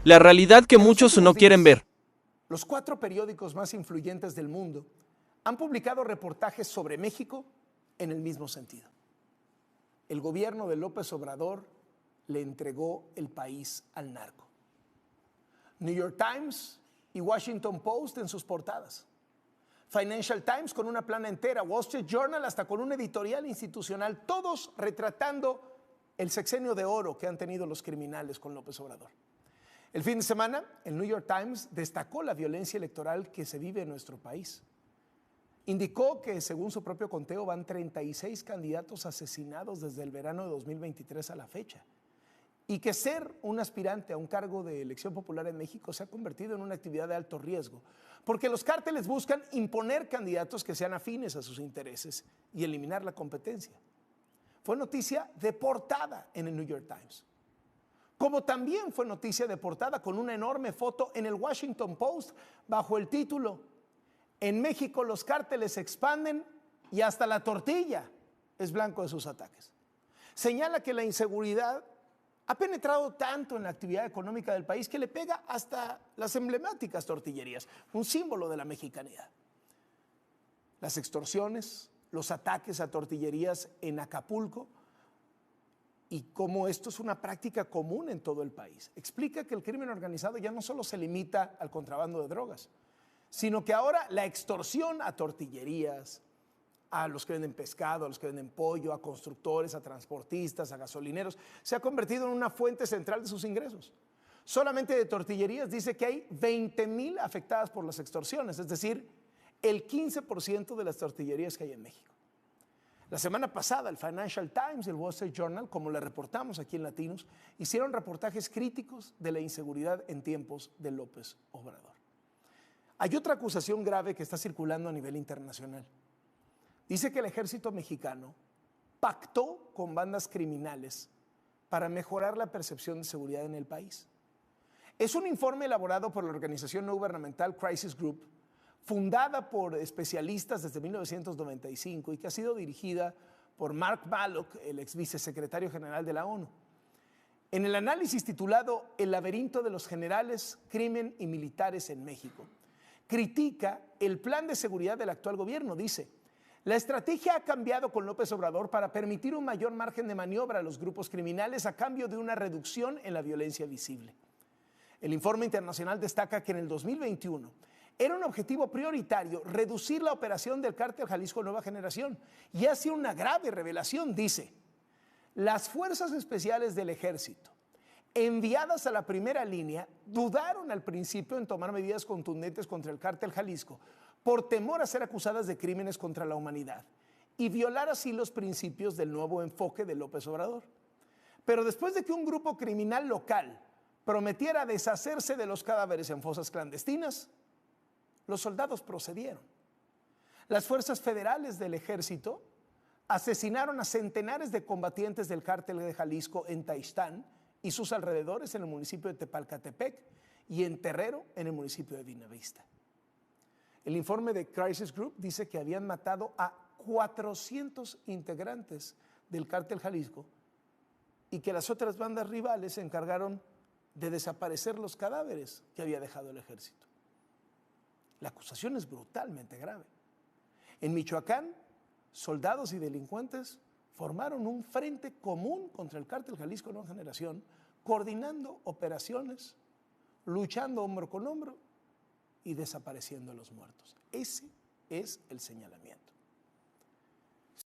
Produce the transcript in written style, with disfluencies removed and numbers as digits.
la realidad que En los muchos no últimos quieren días, ver. Los 4 periódicos más influyentes del mundo han publicado reportajes sobre México en el mismo sentido. El gobierno de López Obrador le entregó el país al narco. New York Times y Washington Post en sus portadas. Financial Times con una plana entera, Wall Street Journal hasta con un editorial institucional, todos retratando el sexenio de oro que han tenido los criminales con López Obrador. El fin de semana, el New York Times destacó la violencia electoral que se vive en nuestro país. Indicó que, según su propio conteo, van 36 candidatos asesinados desde el verano de 2023 a la fecha. Y que ser un aspirante a un cargo de elección popular en México se ha convertido en una actividad de alto riesgo, porque los cárteles buscan imponer candidatos que sean afines a sus intereses y eliminar la competencia. Fue noticia de portada en el New York Times. Como también fue noticia de portada con una enorme foto en el Washington Post bajo el título: en México los cárteles se expanden y hasta la tortilla es blanco de sus ataques. Señala que la inseguridad ha penetrado tanto en la actividad económica del país que le pega hasta las emblemáticas tortillerías, un símbolo de la mexicanidad. Las extorsiones, los ataques a tortillerías en Acapulco, y cómo esto es una práctica común en todo el país. Explica que el crimen organizado ya no solo se limita al contrabando de drogas, sino que ahora la extorsión a tortillerías, a los que venden pescado, a los que venden pollo, a constructores, a transportistas, a gasolineros, se ha convertido en una fuente central de sus ingresos. Solamente de tortillerías dice que hay 20,000 afectadas por las extorsiones, es decir, el 15% de las tortillerías que hay en México. La semana pasada el Financial Times y el Wall Street Journal, como le reportamos aquí en Latinos, hicieron reportajes críticos de la inseguridad en tiempos de López Obrador. Hay otra acusación grave que está circulando a nivel internacional. Dice que el ejército mexicano pactó con bandas criminales para mejorar la percepción de seguridad en el país. Es un informe elaborado por la organización no gubernamental Crisis Group, fundada por especialistas desde 1995 y que ha sido dirigida por Mark Malloch, el ex vicesecretario general de la ONU. En el análisis titulado El laberinto de los generales, crimen y militares en México, critica el plan de seguridad del actual gobierno. Dice: la estrategia ha cambiado con López Obrador para permitir un mayor margen de maniobra a los grupos criminales a cambio de una reducción en la violencia visible. El informe internacional destaca que en el 2021 era un objetivo prioritario reducir la operación del cártel Jalisco Nueva Generación y hace una grave revelación. Dice: las fuerzas especiales del ejército enviadas a la primera línea dudaron al principio en tomar medidas contundentes contra el cártel Jalisco por temor a ser acusadas de crímenes contra la humanidad y violar así los principios del nuevo enfoque de López Obrador. Pero después de que un grupo criminal local prometiera deshacerse de los cadáveres en fosas clandestinas, los soldados procedieron. Las fuerzas federales del ejército asesinaron a centenares de combatientes del cártel de Jalisco en Taixtán y sus alrededores en el municipio de Tepalcatepec y en Terrero en el municipio de Buenavista. El informe de Crisis Group dice que habían matado a 400 integrantes del cártel Jalisco y que las otras bandas rivales se encargaron de desaparecer los cadáveres que había dejado el ejército. La acusación es brutalmente grave. En Michoacán, soldados y delincuentes formaron un frente común contra el cártel Jalisco Nueva Generación, coordinando operaciones, luchando hombro con hombro y desapareciendo a los muertos. Ese es el señalamiento.